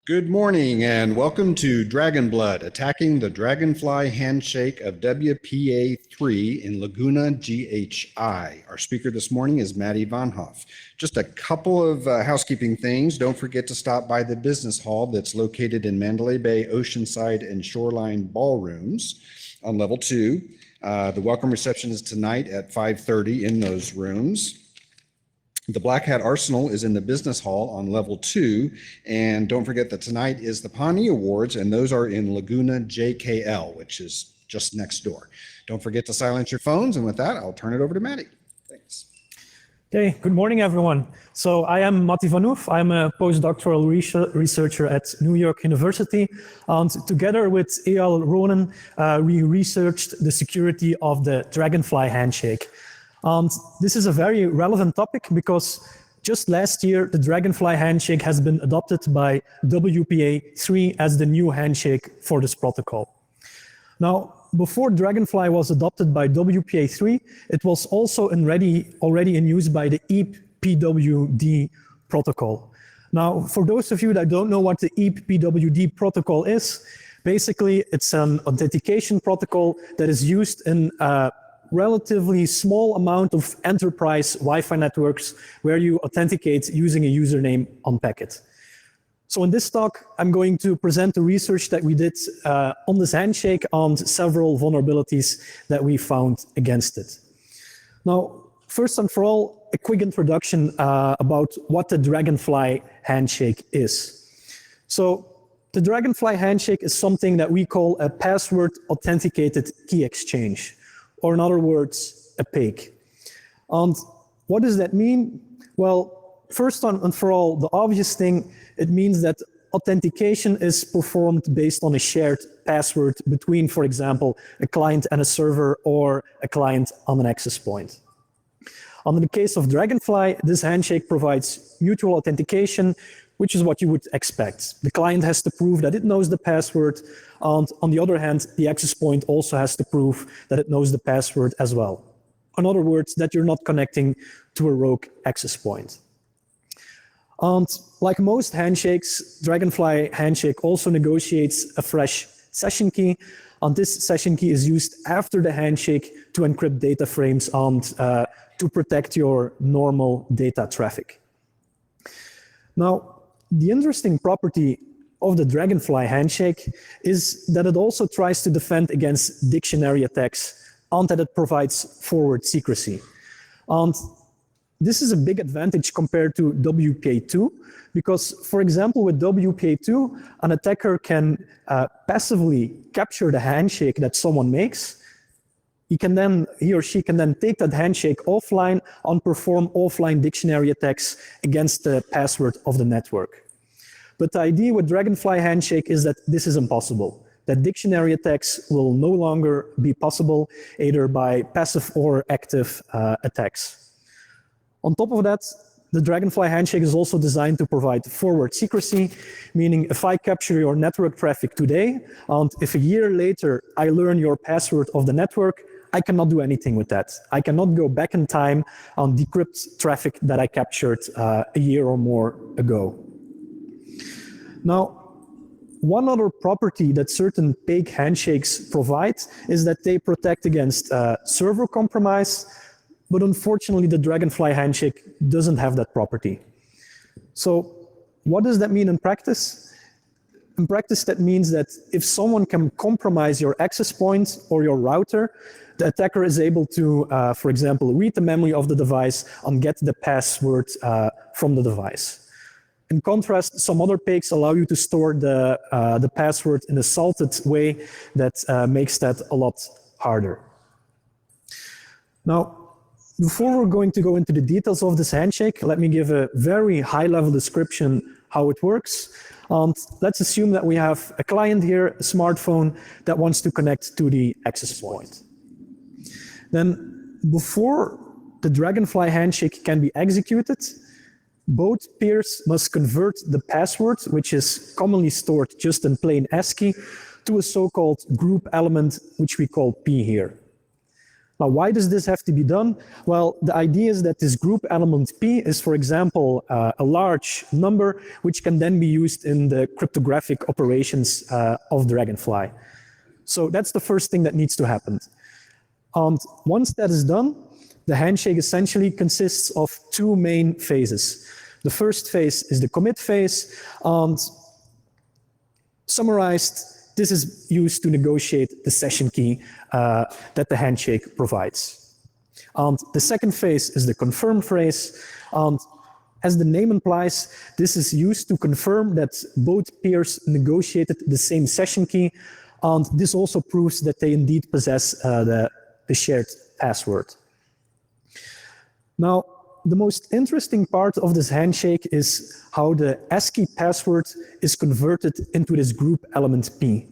Good morning and welcome to Dragonblood, attacking the Dragonfly Handshake of WPA3 in Lagoon GHI. Our speaker this morning is Mathy Vanhoef. Just a couple of housekeeping things. Don't forget to stop by the business hall that's located in Mandalay Bay, Oceanside, and Shoreline ballrooms on level 2. The welcome reception is tonight at 5:30 in those rooms. The Black Hat Arsenal is in the business hall on level 2. And don't forget that tonight is the Pawnee Awards, and those are in Laguna JKL, which is just next door. Don't forget to silence your phones. And with that, I'll turn it over to Mathy. Thanks. Okay, good morning, everyone. So I am Mathy Vanhoef. I'm a postdoctoral researcher at New York University. And together with Eyal Ronen, we researched the security of the Dragonfly Handshake. And this is a very relevant topic because just last year, the Dragonfly Handshake has been adopted by WPA3 as the new handshake for this protocol. Now, before Dragonfly was adopted by WPA3, it was also already in use by the EAP-pwd protocol. Now, for those of you that don't know what the EAP-pwd protocol is, basically it's an authentication protocol that is used in relatively small amount of enterprise Wi-Fi networks where you authenticate using a username on packet. So in this talk, I'm going to present the research that we did on this handshake and several vulnerabilities that we found against it. Now, first and for all, a quick introduction about what the Dragonfly Handshake is. So the Dragonfly Handshake is something that we call a password authenticated key exchange, or in other words, a PAKE. And what does that mean? Well, first and for all, the obvious thing, it means that authentication is performed based on a shared password between, for example, a client and a server or a client on an access point. And in the case of Dragonfly, this handshake provides mutual authentication, which is what you would expect. The client has to prove that it knows the password, and on the other hand, the access point also has to prove that it knows the password as well. In other words, that you're not connecting to a rogue access point. And like most handshakes, Dragonfly Handshake also negotiates a fresh session key, and this session key is used after the handshake to encrypt data frames and to protect your normal data traffic. Now, the interesting property of the Dragonfly Handshake is that it also tries to defend against dictionary attacks and that it provides forward secrecy. And this is a big advantage compared to WPA2 because, for example, with WPA2, an attacker can passively capture the handshake that someone makes. He or she can then take that handshake offline and perform offline dictionary attacks against the password of the network. But the idea with Dragonfly Handshake is that this is impossible, that dictionary attacks will no longer be possible either by passive or active attacks. On top of that, the Dragonfly Handshake is also designed to provide forward secrecy, meaning if I capture your network traffic today, and if a year later I learn your password of the network, I cannot do anything with that. I cannot go back in time and decrypt traffic that I captured a year or more ago. Now, one other property that certain PAKE handshakes provide is that they protect against server compromise, but unfortunately the Dragonfly Handshake doesn't have that property. So what does that mean in practice? In practice, that means that if someone can compromise your access point or your router, the attacker is able to, for example, read the memory of the device and get the password from the device. In contrast, some other PAKes allow you to store the password in a salted way that makes that a lot harder. Now, before we're going to go into the details of this handshake, let me give a very high-level description how it works. And let's assume that we have a client here, a smartphone, that wants to connect to the access point. Then, before the Dragonfly Handshake can be executed, both peers must convert the password, which is commonly stored just in plain ASCII, to a so-called group element, which we call P here. Now, why does this have to be done? Well, the idea is that this group element P is, for example, a large number, which can then be used in the cryptographic operations of Dragonfly. So that's the first thing that needs to happen. And once that is done, the handshake essentially consists of two main phases. The first phase is the commit phase, and summarized, this is used to negotiate the session key that the handshake provides. And the second phase is the confirm phase. And as the name implies, this is used to confirm that both peers negotiated the same session key. And this also proves that they indeed possess the shared password. Now, the most interesting part of this handshake is how the ASCII password is converted into this group element P,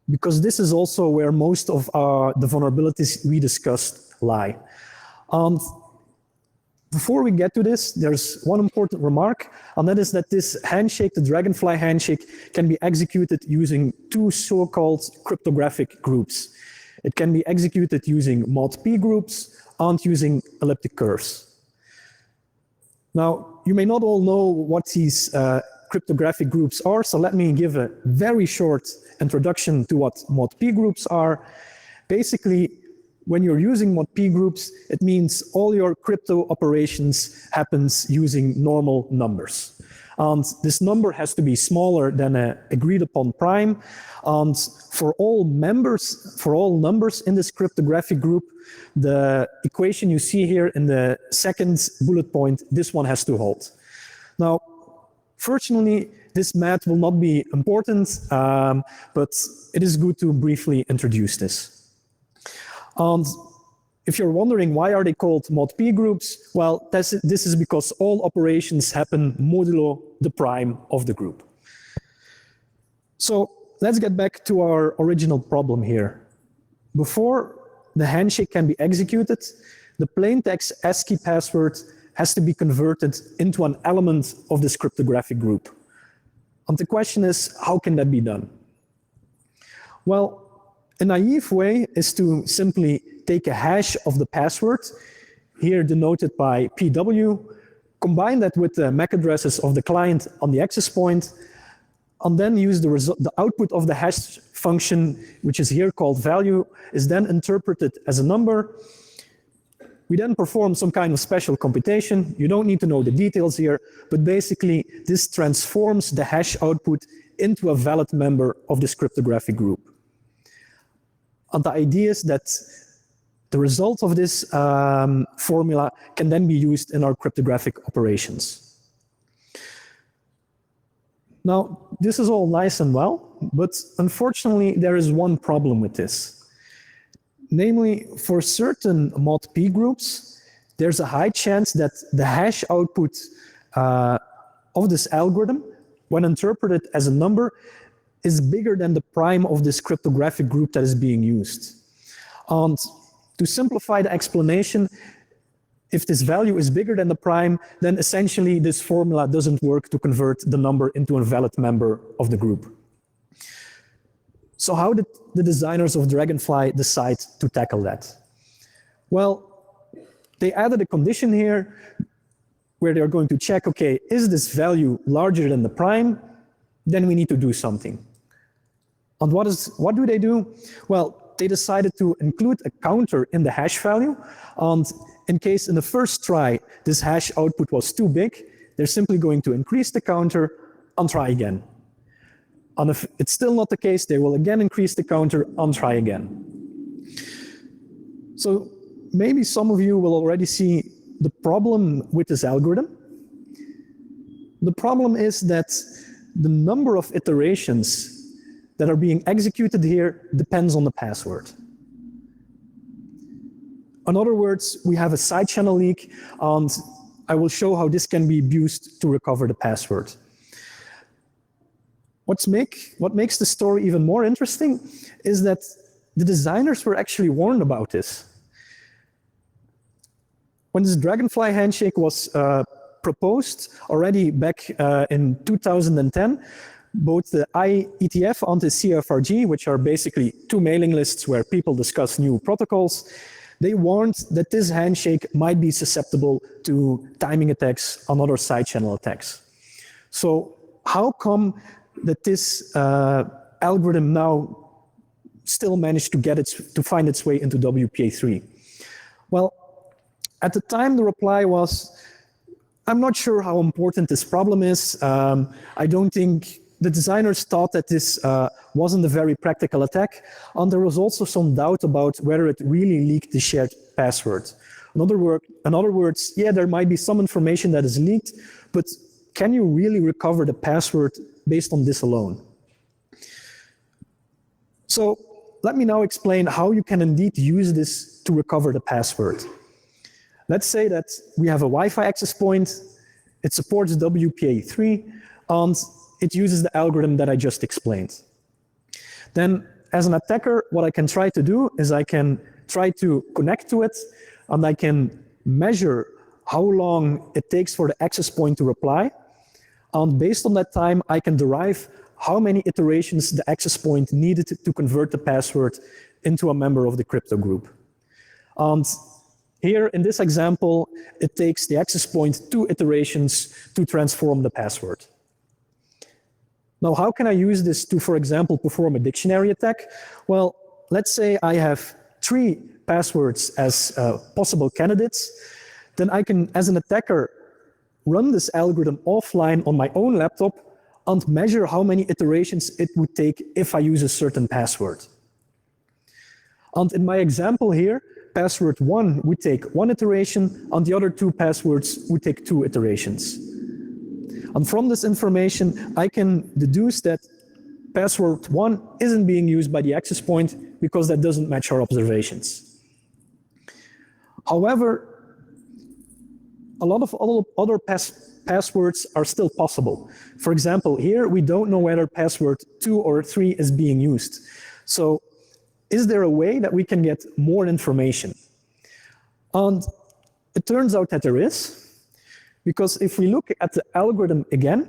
because this is also where most of the vulnerabilities we discussed lie. Before we get to this, there's one important remark, and that is that this handshake, the Dragonfly handshake, can be executed using two so-called cryptographic groups. It can be executed using mod P groups and using elliptic curves. Now, you may not all know what these cryptographic groups are, so let me give a very short introduction to what mod P groups are. Basically, when you're using mod P groups, it means all your crypto operations happens using normal numbers. And this number has to be smaller than an agreed upon prime. And for all numbers in this cryptographic group, the equation you see here in the second bullet point, this one has to hold. Now, fortunately, this math will not be important, but it is good to briefly introduce this. And if you're wondering why are they called mod P groups, well, this is because all operations happen modulo the prime of the group. So let's get back to our original problem here. Before the handshake can be executed, the plaintext ASCII password has to be converted into an element of this cryptographic group. And the question is, how can that be done? Well, a naive way is to simply take a hash of the password, here denoted by PW, combine that with the MAC addresses of the client on the access point, and then use the output of the hash function, which is here called value, is then interpreted as a number. We then perform some kind of special computation. You don't need to know the details here, but basically this transforms the hash output into a valid member of this cryptographic group. And the idea is that the result of this formula can then be used in our cryptographic operations. Now, this is all nice and well, but unfortunately there is one problem with this. Namely, for certain mod P groups, there's a high chance that the hash output of this algorithm, when interpreted as a number, is bigger than the prime of this cryptographic group that is being used. And to simplify the explanation, if this value is bigger than the prime, then essentially this formula doesn't work to convert the number into a valid member of the group. So how did the designers of Dragonfly decide to tackle that? Well, they added a condition here where they're going to check, okay, is this value larger than the prime? Then we need to do something. And what do they do? Well, they decided to include a counter in the hash value. And in case in the first try, this hash output was too big, they're simply going to increase the counter and try again. And if it's still not the case, they will again increase the counter and try again. So maybe some of you will already see the problem with this algorithm. The problem is that the number of iterations that are being executed here depends on the password. In other words, we have a side channel leak, and I will show how this can be abused to recover the password. What makes the story even more interesting is that the designers were actually warned about this. When this Dragonfly handshake was proposed already back in 2010, both the IETF and the CFRG, which are basically two mailing lists where people discuss new protocols, they warned that this handshake might be susceptible to timing attacks and other side channel attacks. So how come that this algorithm now still managed to find its way into WPA3? Well, at the time the reply was, I'm not sure how important this problem is. I don't think the designers thought that this wasn't a very practical attack, and there was also some doubt about whether it really leaked the shared password. In other words, yeah, there might be some information that is leaked, but can you really recover the password based on this alone? So let me now explain how you can indeed use this to recover the password. Let's say that we have a Wi-Fi access point, it supports WPA3, and it uses the algorithm that I just explained. Then, as an attacker, what I can try to do is I can try to connect to it, and I can measure how long it takes for the access point to reply. And based on that time, I can derive how many iterations the access point needed to convert the password into a member of the crypto group. And here, in this example, it takes the access point 2 iterations to transform the password. Now, how can I use this to, for example, perform a dictionary attack? Well, let's say I have 3 passwords as possible candidates. Then I can, as an attacker, run this algorithm offline on my own laptop and measure how many iterations it would take if I use a certain password. And in my example here, password 1 would take 1 iteration, and the other 2 passwords would take 2 iterations. And from this information, I can deduce that password 1 isn't being used by the access point because that doesn't match our observations. However, a lot of other passwords are still possible. For example, here we don't know whether password 2 or 3 is being used. So is there a way that we can get more information? And it turns out that there is, because if we look at the algorithm again,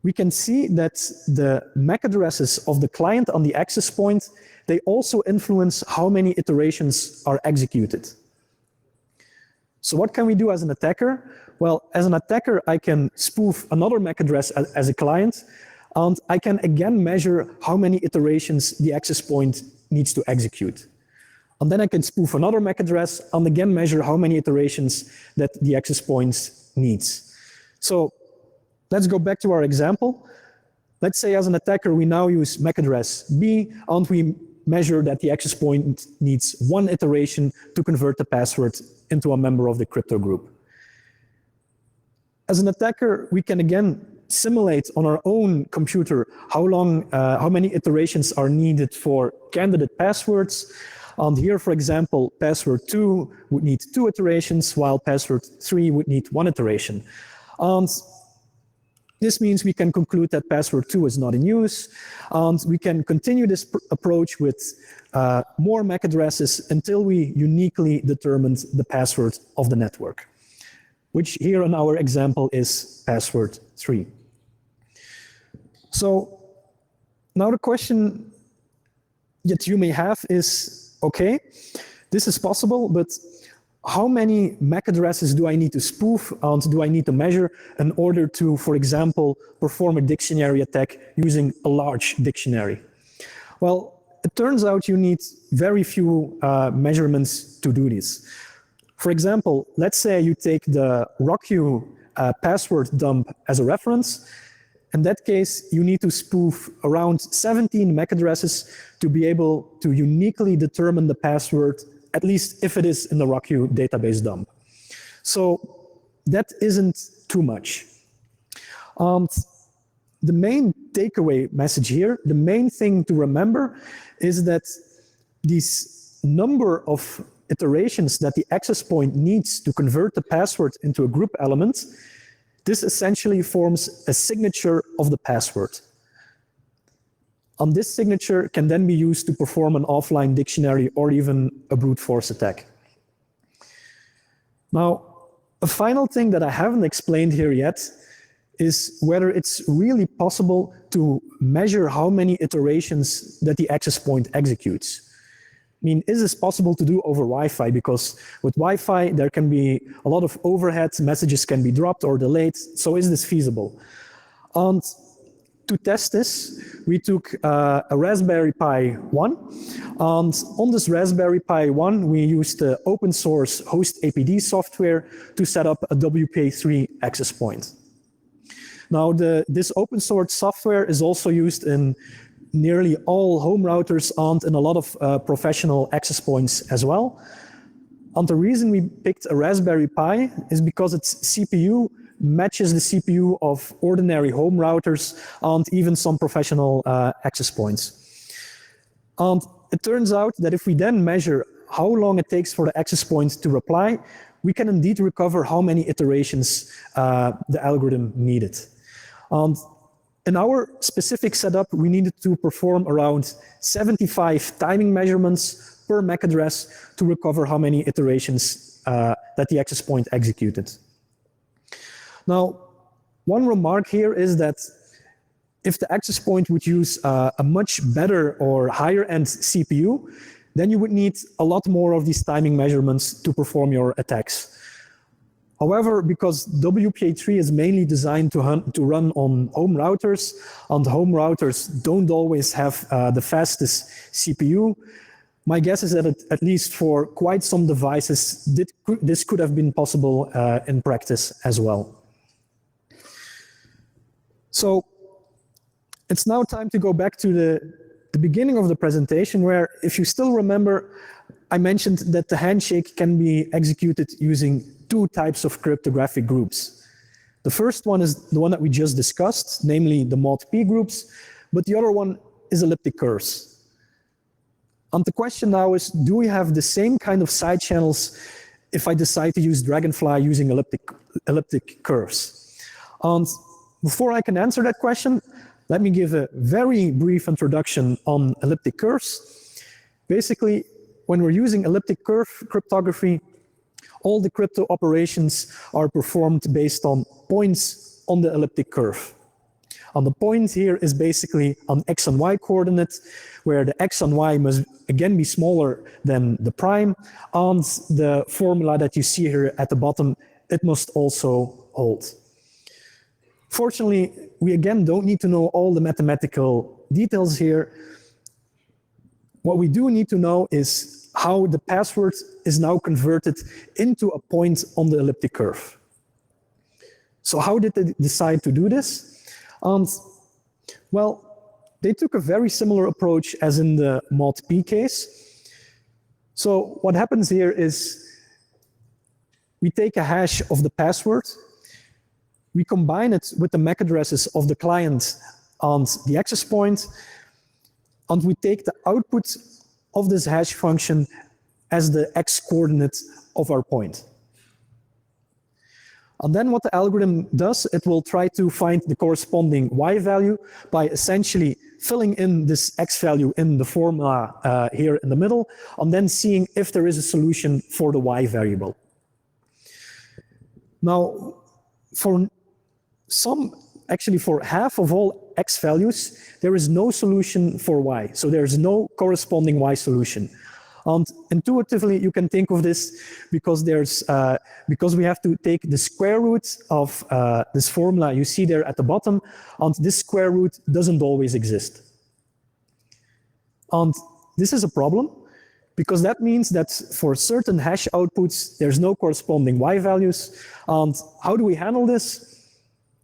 we can see that the MAC addresses of the client on the access point, they also influence how many iterations are executed. So what can we do as an attacker? Well, as an attacker, I can spoof another MAC address as a client, and I can again measure how many iterations the access point needs to execute. And then I can spoof another MAC address and again measure how many iterations that the access point needs. So let's go back to our example. Let's say as an attacker, we now use MAC address B, and we measure that the access point needs 1 iteration to convert the password into a member of the crypto group. As an attacker, we can again simulate on our own computer how many iterations are needed for candidate passwords. And here, for example, password 2 would need 2 iterations, while password 3 would need 1 iteration. And this means we can conclude that password 2 is not in use, and we can continue this approach with more MAC addresses until we uniquely determined the password of the network, which here in our example is password 3. So now the question that you may have is, okay, this is possible, but how many MAC addresses do I need to spoof and do I need to measure in order to, for example, perform a dictionary attack using a large dictionary? Well, it turns out you need very few measurements to do this. For example, let's say you take the RockU password dump as a reference. In that case, you need to spoof around 17 MAC addresses to be able to uniquely determine the password, at least if it is in the RockU database dump. So that isn't too much. The main takeaway message here, the main thing to remember is that this number of iterations that the access point needs to convert the password into a group element, this essentially forms a signature of the password. And this signature can then be used to perform an offline dictionary or even a brute force attack. Now, a final thing that I haven't explained here yet is whether it's really possible to measure how many iterations that the access point executes. I mean, is this possible to do over Wi-Fi? Because with Wi-Fi, there can be a lot of overhead, messages can be dropped or delayed, so is this feasible? And to test this, we took a Raspberry Pi 1, and on this Raspberry Pi 1, we used the open source host APD software to set up a WPA3 access point. Now, this open source software is also used in nearly all home routers and in a lot of professional access points as well. And the reason we picked a Raspberry Pi is because its CPU matches the CPU of ordinary home routers and even some professional access points. And it turns out that if we then measure how long it takes for the access point to reply, we can indeed recover how many iterations the algorithm needed. And in our specific setup, we needed to perform around 75 timing measurements per MAC address to recover how many iterations that the access point executed. Now, one remark here is that if the access point would use a much better or higher end CPU, then you would need a lot more of these timing measurements to perform your attacks. However, because WPA3 is mainly designed to run on home routers, and home routers don't always have the fastest CPU, my guess is that at least for quite some devices, this could have been possible in practice as well. So it's now time to go back to the beginning of the presentation, where, if you still remember, I mentioned that the handshake can be executed using two types of cryptographic groups. The first one is the one that we just discussed, namely the mod P groups, but the other one is elliptic curves. And the question now is, do we have the same kind of side channels if I decide to use Dragonfly using elliptic curves? And before I can answer that question, let me give a very brief introduction on elliptic curves. Basically, when we're using elliptic curve cryptography, all the crypto operations are performed based on points on the elliptic curve. And the point here is basically an x and y coordinate, where the x and y must again be smaller than the prime, and the formula that you see here at the bottom, it must also hold. Fortunately, we again don't need to know all the mathematical details here. What we do need to know is how the password is now converted into a point on the elliptic curve. So how did they decide to do this? Well, they took a very similar approach as in the mod P case. So what happens here is we take a hash of the password, we combine it with the MAC addresses of the client and the access point, and we take the output of this hash function as the x coordinate of our point. And then what the algorithm does, it will try to find the corresponding y value by essentially filling in this x value in the formula here in the middle, and then seeing if there is a solution for the y variable. Now, actually for half of all x values, there is no solution for y. So there's no corresponding y solution. And intuitively, you can think of this because we have to take the square root of this formula you see there at the bottom, and this square root doesn't always exist. And this is a problem, because that means that for certain hash outputs, there's no corresponding y values. And how do we handle this?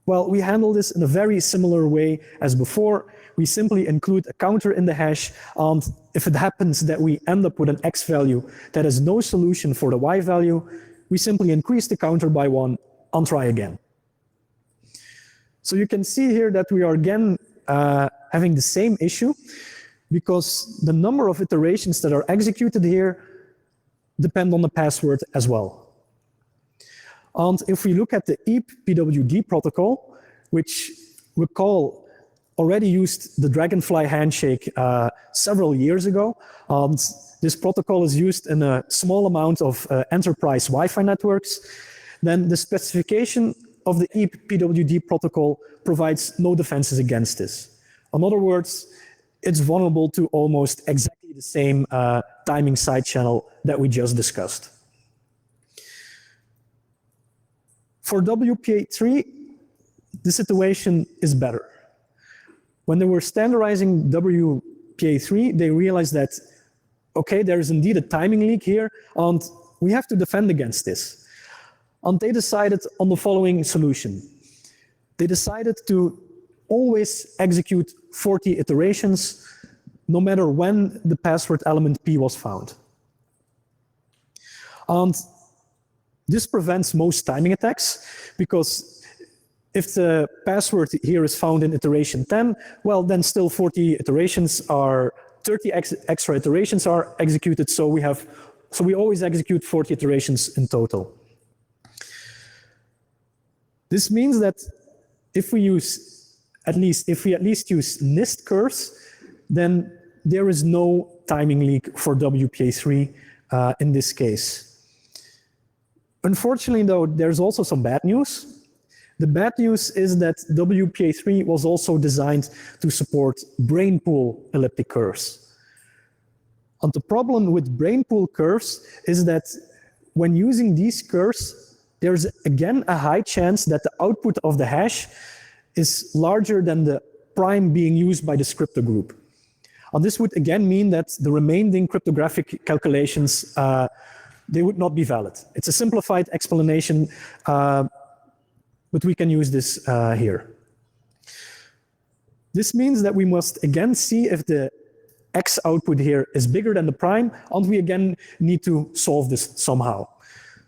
Well, we handle this in a very similar way as before. We simply include a counter in the hash, and if it happens that we end up with an x value that has no solution for the y value, we simply increase the counter by 1 and try again. So you can see here that we are again having the same issue, because the number of iterations that are executed here depend on the password as well. And if we look at the EAP-pwd protocol, which, recall, already used the Dragonfly Handshake several years ago, and this protocol is used in a small amount of enterprise Wi-Fi networks, then the specification of the EAP-pwd protocol provides no defenses against this. In other words, it's vulnerable to almost exactly the same timing side channel that we just discussed. For WPA3, the situation is better. When they were standardizing WPA3, they realized that, okay, there is indeed a timing leak here, and we have to defend against this. And they decided on the following solution. They decided to always execute 40 iterations, no matter when the password element P was found. And this prevents most timing attacks, because if the password here is found in iteration 10, well, then still 40 iterations are, 30 extra iterations are executed, so we always execute 40 iterations in total. This means that if we at least use NIST curves, then there is no timing leak for WPA3 in this case. Unfortunately, though, there's also some bad news. The bad news is that WPA3 was also designed to support brain pool elliptic curves. And the problem with brain pool curves is that when using these curves, there's again a high chance that the output of the hash is larger than the prime being used by the scripter group. And this would again mean that the remaining cryptographic calculations, they would not be valid. It's a simplified explanation, but we can use this here. This means that we must again see if the X output here is bigger than the prime, and we again need to solve this somehow.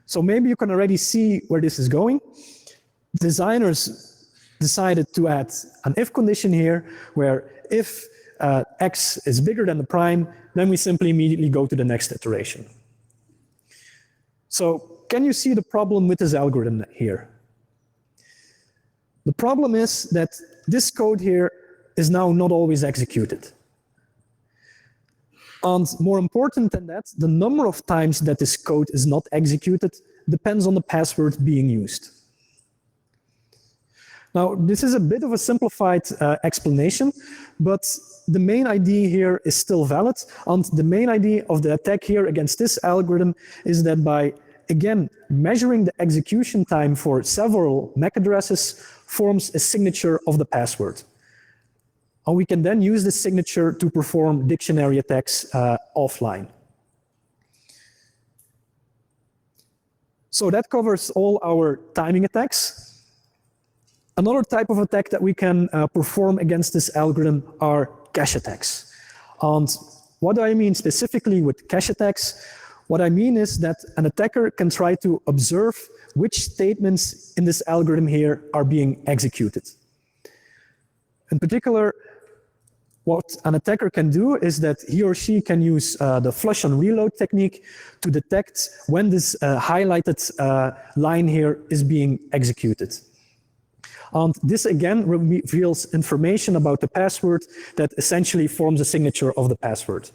So maybe you can already see where this is going. Designers decided to add an if condition here, where if X is bigger than the prime, then we simply immediately go to the next iteration. So can you see the problem with this algorithm here? The problem is that this code here is now not always executed. And more important than that, the number of times that this code is not executed depends on the password being used. Now, this is a bit of a simplified explanation, but the main idea here is still valid. And the main idea of the attack here against this algorithm is that by, again, measuring the execution time for several MAC addresses forms a signature of the password. And we can then use this signature to perform dictionary attacks offline. So that covers all our timing attacks. Another type of attack that we can perform against this algorithm are cache attacks. And what do I mean specifically with cache attacks? What I mean is that an attacker can try to observe which statements in this algorithm here are being executed. In particular, what an attacker can do is that he or she can use the flush and reload technique to detect when this highlighted line here is being executed. And this again reveals information about the password that essentially forms a signature of the password.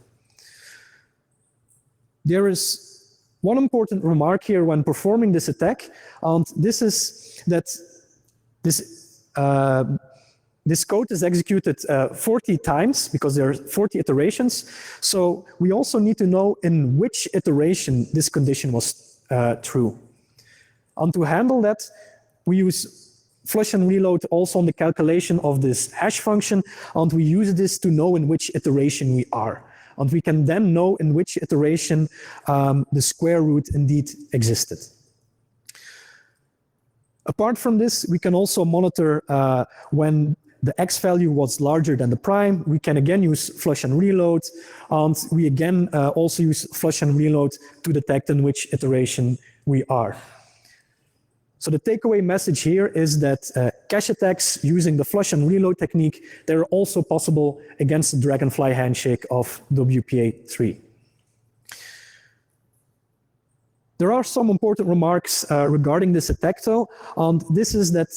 There is one important remark here when performing this attack, and this is that this code is executed 40 times because there are 40 iterations. So we also need to know in which iteration this condition was true. And to handle that, we use flush and reload also on the calculation of this hash function, and we use this to know in which iteration we are. And we can then know in which iteration the square root indeed existed. Apart from this, we can also monitor when the X value was larger than the prime. We can again use flush and reload, and we again also use flush and reload to detect in which iteration we are. So the takeaway message here is that cache attacks using the flush and reload technique, they're also possible against the Dragonfly Handshake of WPA3. There are some important remarks regarding this attack though, and this is that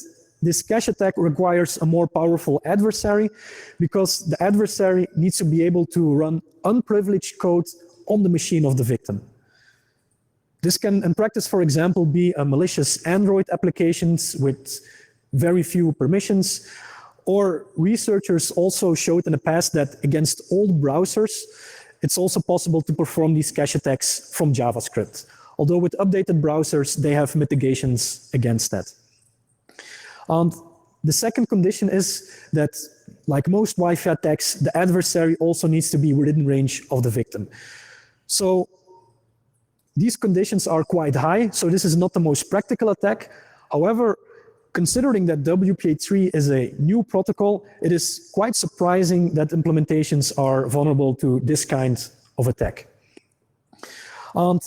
this cache attack requires a more powerful adversary because the adversary needs to be able to run unprivileged code on the machine of the victim. This can, in practice, for example, be a malicious Android applications with very few permissions, or researchers also showed in the past that against old browsers, it's also possible to perform these cache attacks from JavaScript. Although with updated browsers, they have mitigations against that. And the second condition is that, like most Wi-Fi attacks, the adversary also needs to be within range of the victim. So these conditions are quite high, so this is not the most practical attack. However, considering that WPA3 is a new protocol, it is quite surprising that implementations are vulnerable to this kind of attack. And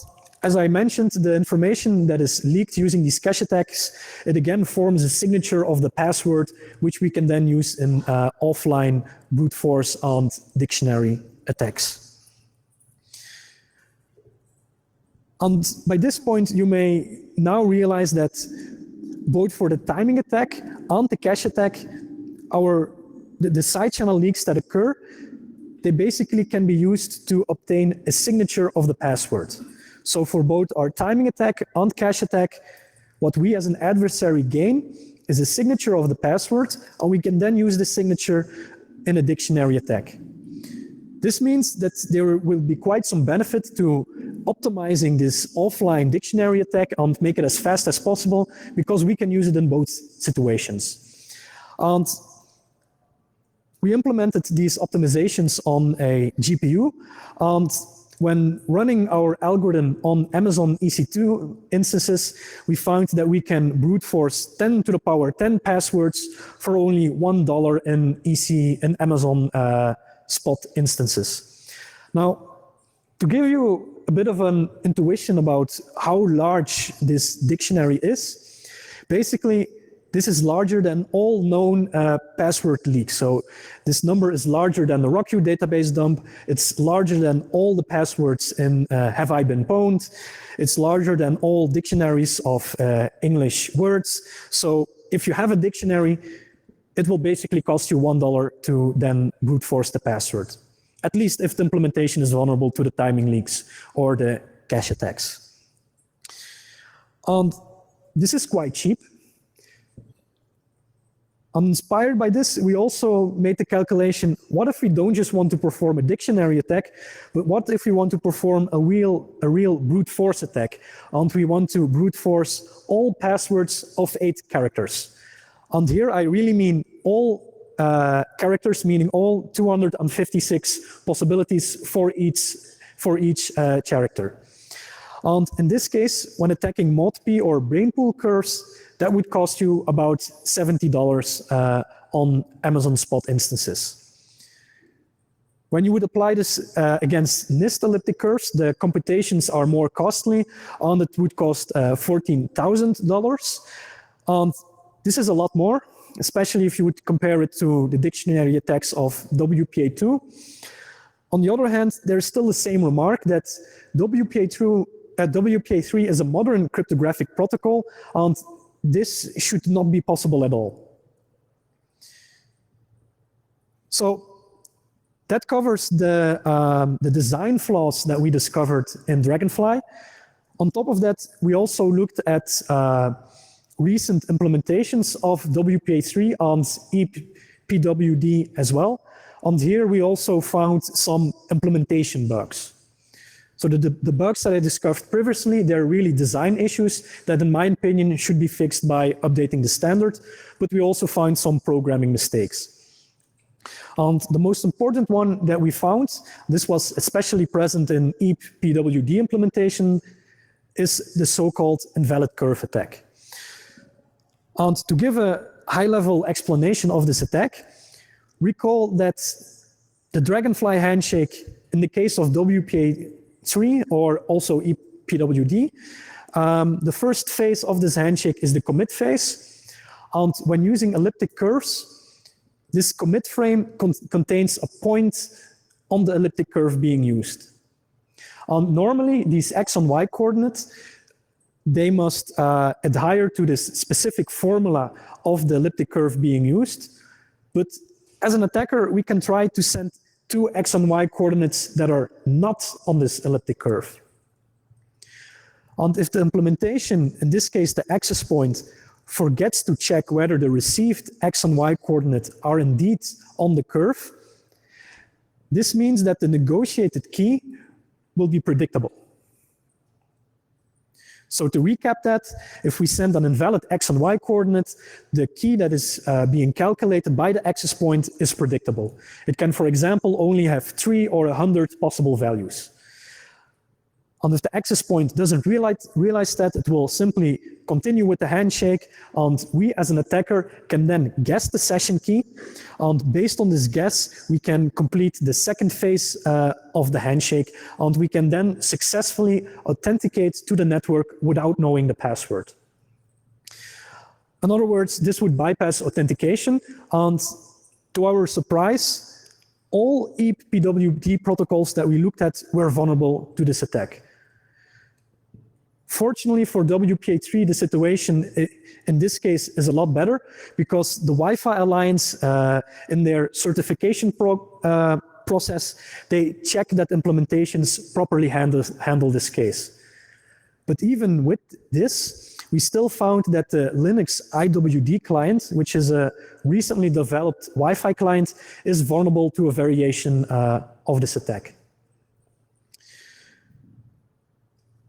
as I mentioned, the information that is leaked using these cache attacks, it again forms a signature of the password, which we can then use in offline brute force and dictionary attacks. And by this point, you may now realize that both for the timing attack and the cache attack, the side channel leaks that occur, they basically can be used to obtain a signature of the password. So for both our timing attack and cache attack, what we as an adversary gain is a signature of the password, and we can then use the signature in a dictionary attack. This means that there will be quite some benefit to optimizing this offline dictionary attack and make it as fast as possible, because we can use it in both situations. And we implemented these optimizations on a GPU, and when running our algorithm on Amazon EC2 instances, we found that we can brute force 10 to the power 10 passwords for only $1 in Amazon spot instances. Now, to give you a bit of an intuition about how large this dictionary is, basically, this is larger than all known password leaks. So this number is larger than the RockU database dump. It's larger than all the passwords in Have I Been Pwned. It's larger than all dictionaries of English words. So if you have a dictionary, it will basically cost you $1 to then brute force the password, at least if the implementation is vulnerable to the timing leaks or the cache attacks. And this is quite cheap. Inspired by this, we also made the calculation, what if we don't just want to perform a dictionary attack, but what if we want to perform a real brute force attack, and we want to brute force all passwords of 8 characters. And here I really mean all characters, meaning all 256 possibilities for each character. And in this case, when attacking Mathy or brainpool curves, that would cost you about $70 on Amazon spot instances. When you would apply this against NIST elliptic curves, the computations are more costly, and it would cost $14,000. And this is a lot more, especially if you would compare it to the dictionary attacks of WPA2. On the other hand, there's still the same remark that WPA3 is a modern cryptographic protocol, and this should not be possible at all. So that covers the design flaws that we discovered in Dragonfly. On top of that, we also looked at recent implementations of WPA3 and EAP-pwd as well. And here we also found some implementation bugs. So the bugs that I discovered previously, they're really design issues that, in my opinion, should be fixed by updating the standard, but we also found some programming mistakes. And the most important one that we found, this was especially present in EAP-pwd implementation, is the so-called invalid curve attack. And to give a high-level explanation of this attack, recall that the Dragonfly Handshake, in the case of WPA3 or also EAP-pwd, the first phase of this handshake is the commit phase. And when using elliptic curves, this commit frame contains a point on the elliptic curve being used. And normally, these x and y coordinates, they must adhere to this specific formula of the elliptic curve being used. But as an attacker, we can try to send 2 x and y coordinates that are not on this elliptic curve. And if the implementation, in this case the access point, forgets to check whether the received x and y coordinates are indeed on the curve, this means that the negotiated key will be predictable. So to recap that, if we send an invalid x and y coordinate, the key that is being calculated by the access point is predictable. It can, for example, only have 3 or 100 possible values. And if the access point doesn't realize that, it will simply continue with the handshake, and we as an attacker can then guess the session key, and based on this guess, we can complete the second phase of the handshake, and we can then successfully authenticate to the network without knowing the password. In other words, this would bypass authentication, and to our surprise, all EAP-pwd protocols that we looked at were vulnerable to this attack. Fortunately for WPA3, the situation in this case is a lot better because the Wi-Fi Alliance, in their certification process, they check that implementations properly handle this case. But even with this, we still found that the Linux IWD client, which is a recently developed Wi-Fi client, is vulnerable to a variation of this attack.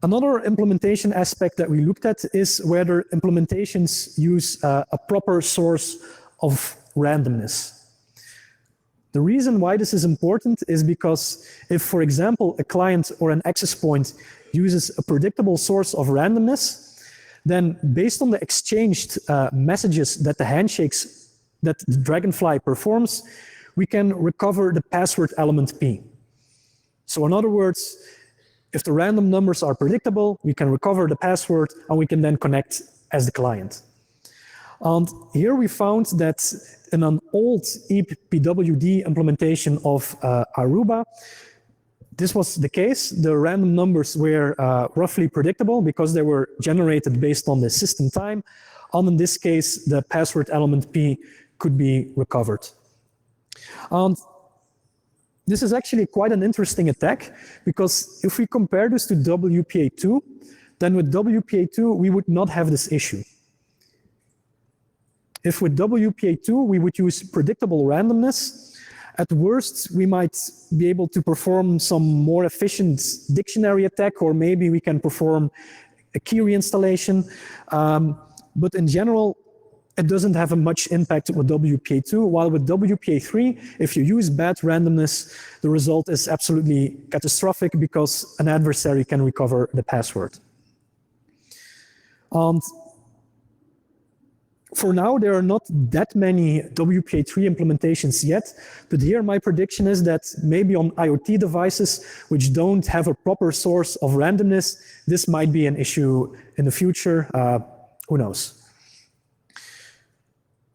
Another implementation aspect that we looked at is whether implementations use a proper source of randomness. The reason why this is important is because if, for example, a client or an access point uses a predictable source of randomness, then based on the exchanged messages that the handshakes that the Dragonfly performs, we can recover the password element P. So in other words, if the random numbers are predictable, we can recover the password and we can then connect as the client. And here we found that in an old EAP-pwd implementation of Aruba, this was the case. The random numbers were roughly predictable because they were generated based on the system time. And in this case, the password element P could be recovered. And this is actually quite an interesting attack because if we compare this to WPA2, then with WPA2, we would not have this issue. If with WPA2, we would use predictable randomness, at worst, we might be able to perform some more efficient dictionary attack, or maybe we can perform a key reinstallation. But in general, it doesn't have a much impact with WPA2, while with WPA3, if you use bad randomness, the result is absolutely catastrophic because an adversary can recover the password. And for now, there are not that many WPA3 implementations yet, but here my prediction is that maybe on IoT devices which don't have a proper source of randomness, this might be an issue in the future, who knows.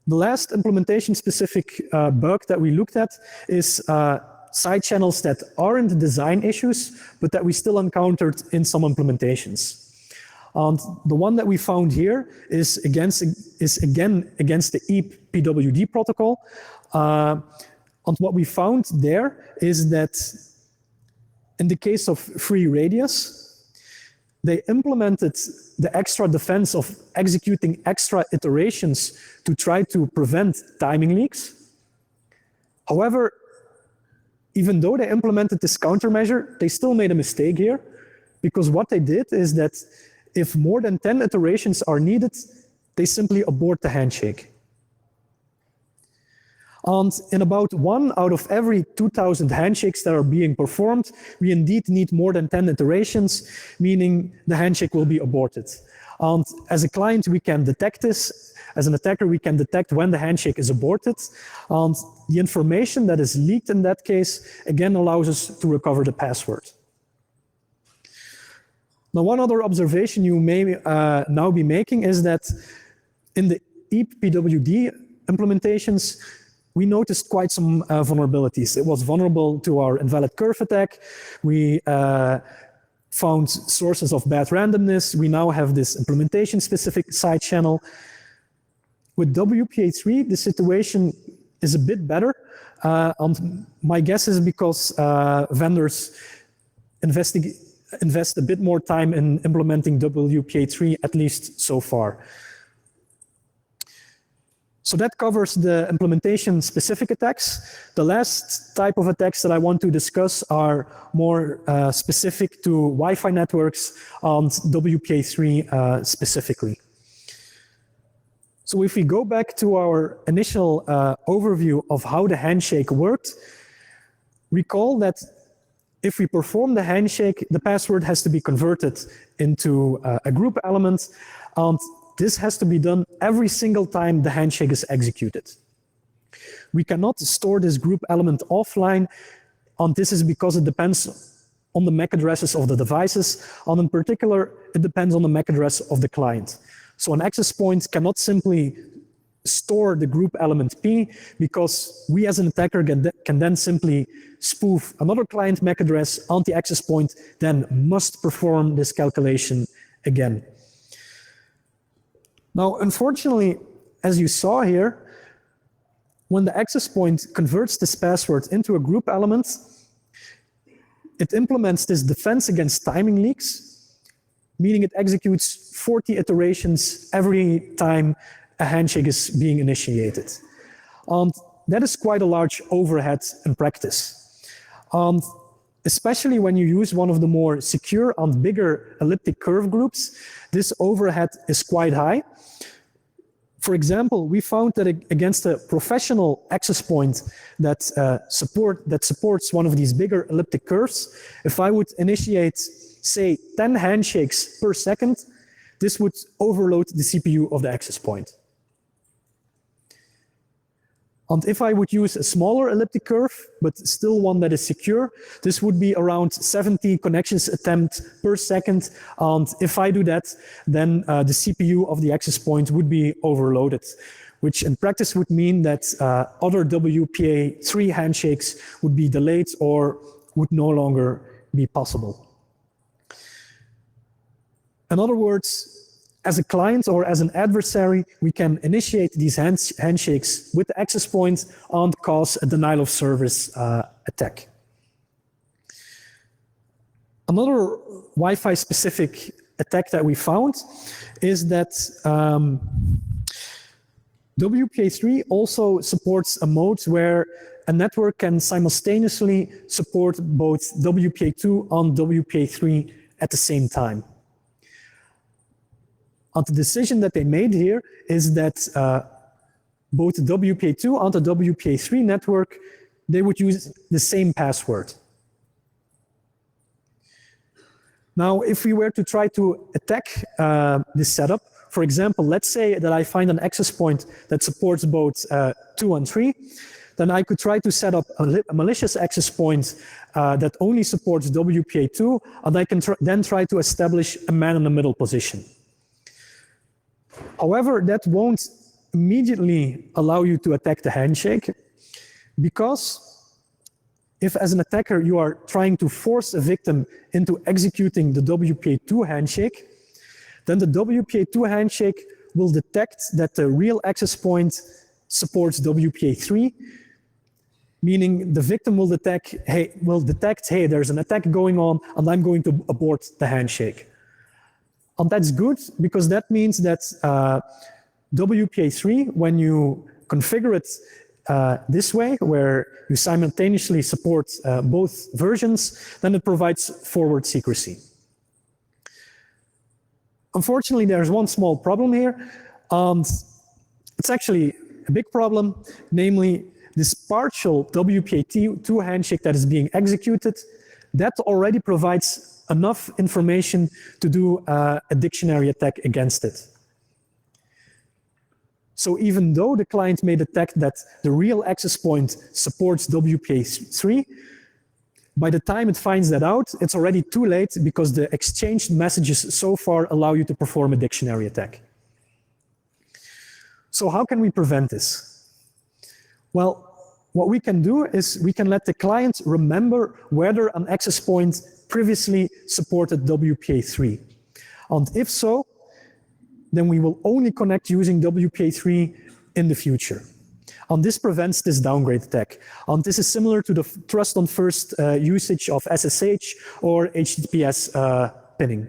The last implementation-specific bug that we looked at is side channels that aren't design issues, but that we still encountered in some implementations. And the one that we found here is again against the EAP-pwd protocol. And what we found there is that in the case of free radius, they implemented the extra defense of executing extra iterations to try to prevent timing leaks. However, even though they implemented this countermeasure, they still made a mistake here, because what they did is that if more than 10 iterations are needed, they simply abort the handshake. And in about 1 out of every 2,000 handshakes that are being performed, we indeed need more than 10 iterations, meaning the handshake will be aborted. And as a client, we can detect this. As an attacker, we can detect when the handshake is aborted. And the information that is leaked in that case, again, allows us to recover the password. Now, one other observation you may now be making is that in the EAP-pwd implementations, we noticed quite some vulnerabilities. It was vulnerable to our invalid curve attack. We found sources of bad randomness. We now have this implementation-specific side channel. With WPA3, the situation is a bit better. And my guess is because vendors invest a bit more time in implementing WPA3, at least so far. So that covers the implementation-specific attacks. The last type of attacks that I want to discuss are more specific to Wi-Fi networks and WPA3 specifically. So if we go back to our initial overview of how the handshake worked, recall that if we perform the handshake, the password has to be converted into a group element, and this has to be done every single time the handshake is executed. We cannot store this group element offline, and this is because it depends on the MAC addresses of the devices, and in particular, it depends on the MAC address of the client. So an access point cannot simply store the group element P, because we as an attacker can then simply spoof another client MAC address, and the access point then must perform this calculation again. Now, unfortunately, as you saw here, when the access point converts this password into a group element, it implements this defense against timing leaks, meaning it executes 40 iterations every time a handshake is being initiated. And that is quite a large overhead in practice. And especially when you use one of the more secure and bigger elliptic curve groups, this overhead is quite high. For example, we found that against a professional access point that supports one of these bigger elliptic curves, if I would initiate, say, 10 handshakes per second, this would overload the CPU of the access point. And if I would use a smaller elliptic curve, but still one that is secure, this would be around 70 connections attempt per second. And if I do that, then the CPU of the access point would be overloaded, which in practice would mean that other WPA3 handshakes would be delayed or would no longer be possible. In other words, as a client or as an adversary, we can initiate these handshakes with the access point and cause a denial of service attack. Another Wi-Fi specific attack that we found is that WPA3 also supports a mode where a network can simultaneously support both WPA2 and WPA3 at the same time. And the decision that they made here is that both the WPA2 and the WPA3 network, they would use the same password. Now, if we were to try to attack this setup, for example, let's say that I find an access point that supports both 2 and 3, then I could try to set up a malicious access point that only supports WPA2, and I can then try to establish a man-in-the-middle position. However, that won't immediately allow you to attack the handshake, because if as an attacker you are trying to force a victim into executing the WPA2 handshake, then the WPA2 handshake will detect that the real access point supports WPA3, meaning the victim will detect, hey, there's an attack going on and I'm going to abort the handshake. And that's good, because that means that WPA3, when you configure it this way, where you simultaneously support both versions, then it provides forward secrecy. Unfortunately, there's one small problem here, and it's actually a big problem, namely this partial WPA2 handshake that is being executed, that already provides enough information to do a dictionary attack against it. So even though the client may detect that the real access point supports WPA3, by the time it finds that out, it's already too late, because the exchanged messages so far allow you to perform a dictionary attack. So how can we prevent this? Well, what we can do is we can let the client remember whether an access point previously supported WPA3. And if so, then we will only connect using WPA3 in the future. This prevents this downgrade attack. This is similar to the trust on first usage of SSH or HTTPS pinning.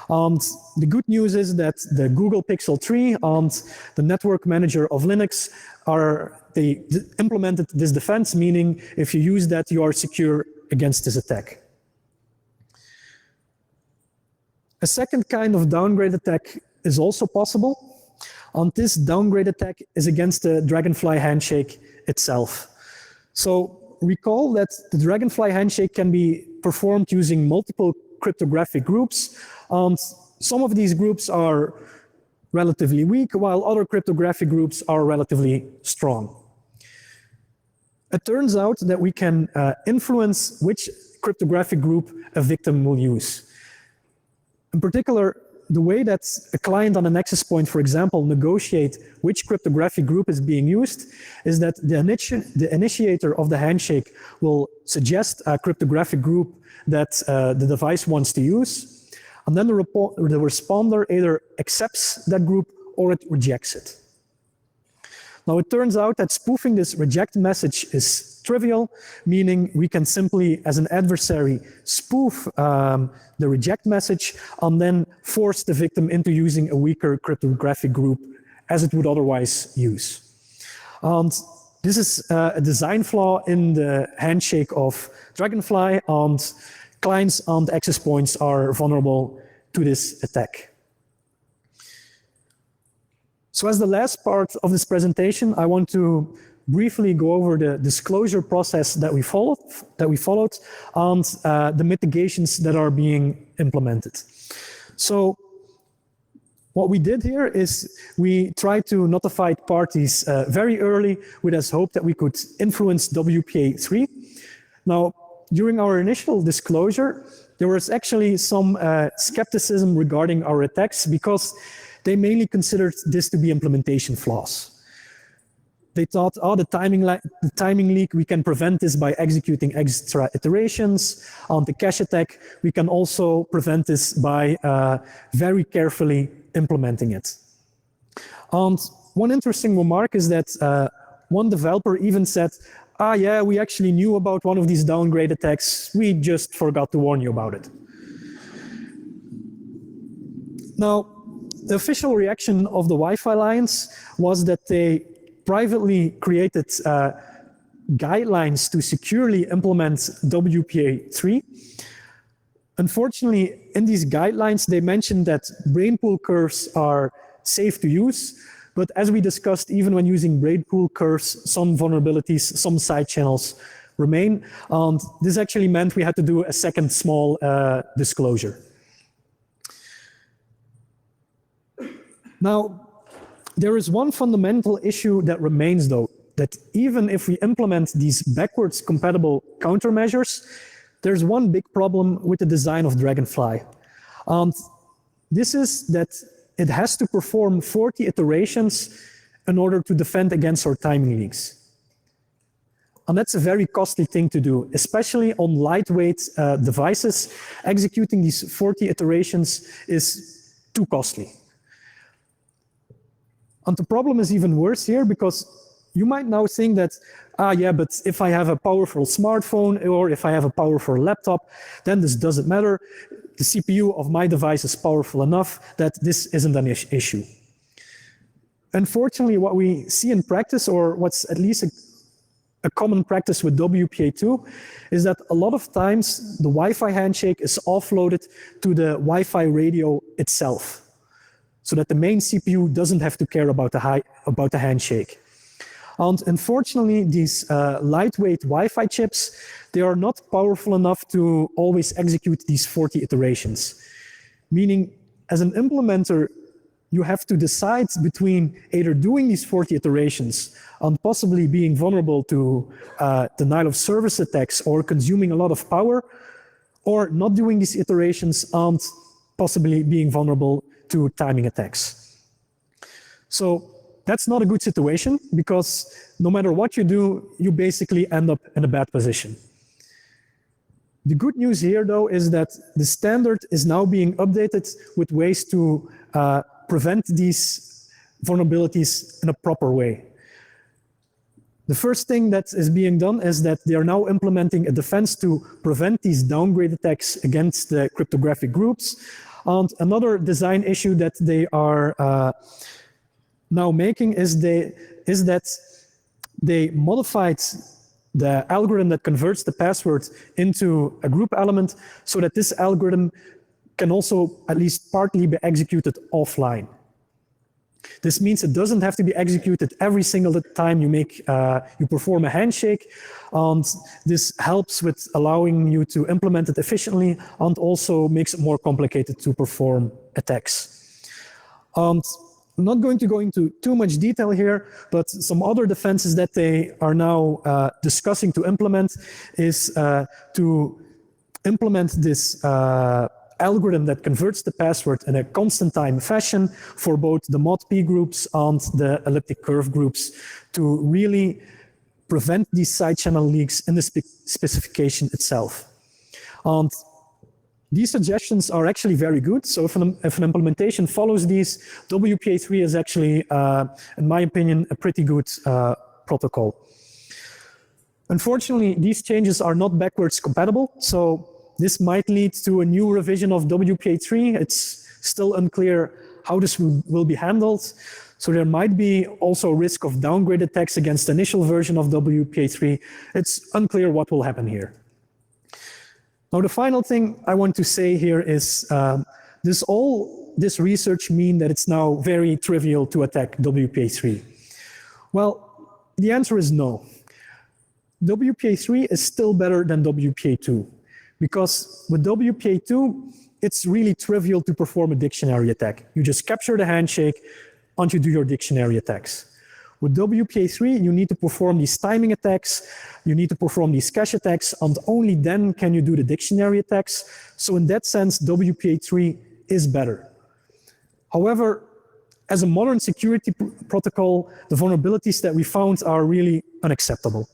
The good news is that the Google Pixel 3 and the network manager of Linux they implemented this defense, meaning if you use that, you are secure against this attack. A second kind of downgrade attack is also possible. This downgrade attack is against the Dragonfly Handshake itself. So recall that the Dragonfly Handshake can be performed using multiple cryptographic groups. Some of these groups are relatively weak, while other cryptographic groups are relatively strong. It turns out that we can influence which cryptographic group a victim will use. In particular, the way that a client on an access point, for example, negotiate which cryptographic group is being used is that the initiator of the handshake will suggest a cryptographic group that the device wants to use, and then the responder either accepts that group or it rejects it. Now, it turns out that spoofing this reject message is trivial, meaning we can simply, as an adversary, spoof the reject message and then force the victim into using a weaker cryptographic group as it would otherwise use. This is a design flaw in the handshake of Dragonfly, and clients and access points are vulnerable to this attack. So as the last part of this presentation, I want to briefly go over the disclosure process that we followed and the mitigations that are being implemented. So what we did here is we tried to notify parties very early with as hope that we could influence WPA3. Now, during our initial disclosure, there was actually some skepticism regarding our attacks because they mainly considered this to be implementation flaws. They thought, oh, the timing leak, we can prevent this by executing extra iterations. On the cache attack, we can also prevent this by very carefully implementing it. And one interesting remark is that one developer even said, yeah, we actually knew about one of these downgrade attacks. We just forgot to warn you about it. Now, the official reaction of the Wi-Fi Alliance was that they privately created guidelines to securely implement WPA3. Unfortunately, in these guidelines, they mentioned that brain pool curves are safe to use, but as we discussed, even when using brain pool curves, some vulnerabilities, some side channels remain. And this actually meant we had to do a second small disclosure. Now, there is one fundamental issue that remains, though, that even if we implement these backwards compatible countermeasures, there's one big problem with the design of Dragonfly. This is that it has to perform 40 iterations in order to defend against our timing leaks. And that's a very costly thing to do, especially on lightweight devices. Executing these 40 iterations is too costly. And the problem is even worse here because you might now think that, yeah, but if I have a powerful smartphone or if I have a powerful laptop, then this doesn't matter. The CPU of my device is powerful enough that this isn't an issue. Unfortunately, what we see in practice, or what's at least a common practice with WPA2, is that a lot of times the Wi-Fi handshake is offloaded to the Wi-Fi radio itself, so that the main CPU doesn't have to care about the handshake. And unfortunately, these lightweight Wi-Fi chips, they are not powerful enough to always execute these 40 iterations. Meaning, as an implementer, you have to decide between either doing these 40 iterations and possibly being vulnerable to denial of service attacks or consuming a lot of power, or not doing these iterations and possibly being vulnerable to timing attacks. So that's not a good situation because no matter what you do, you basically end up in a bad position. The good news here, though, is that the standard is now being updated with ways to prevent these vulnerabilities in a proper way. The first thing that is being done is that they are now implementing a defense to prevent these downgrade attacks against the cryptographic groups. And another design issue that they are now making is that they modified the algorithm that converts the password into a group element so that this algorithm can also at least partly be executed offline. This means it doesn't have to be executed every single time you perform a handshake, and this helps with allowing you to implement it efficiently and also makes it more complicated to perform attacks. I'm not going to go into too much detail here, but some other defenses that they are now discussing to implement is to implement this algorithm that converts the password in a constant time fashion for both the mod-p groups and the elliptic curve groups to really prevent these side channel leaks in the specification itself. And these suggestions are actually very good. So if an implementation follows these, WPA3 is actually, in my opinion, a pretty good protocol. Unfortunately, these changes are not backwards compatible. So this might lead to a new revision of WPA3. It's still unclear how this will be handled. So there might be also risk of downgrade attacks against the initial version of WPA3. It's unclear what will happen here. Now, the final thing I want to say here is this research mean that it's now very trivial to attack WPA3? Well, the answer is no. WPA3 is still better than WPA2. Because with WPA2, it's really trivial to perform a dictionary attack. You just capture the handshake and you do your dictionary attacks. With WPA3, you need to perform these timing attacks, you need to perform these cache attacks, and only then can you do the dictionary attacks. So in that sense, WPA3 is better. However, as a modern security protocol, the vulnerabilities that we found are really unacceptable.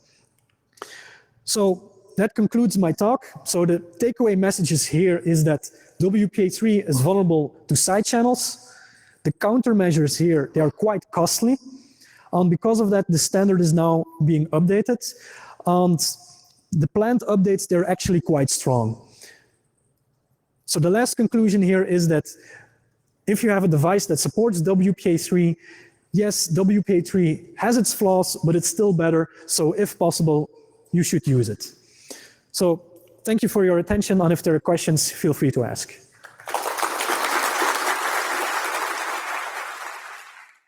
So that concludes my talk. So the takeaway messages here is that WPA3 is vulnerable to side channels. The countermeasures here, they are quite costly. And because of that, the standard is now being updated. And the planned updates, they're actually quite strong. So the last conclusion here is that if you have a device that supports WPA3, yes, WPA3 has its flaws, but it's still better. So if possible, you should use it. So thank you for your attention, and if there are questions, feel free to ask.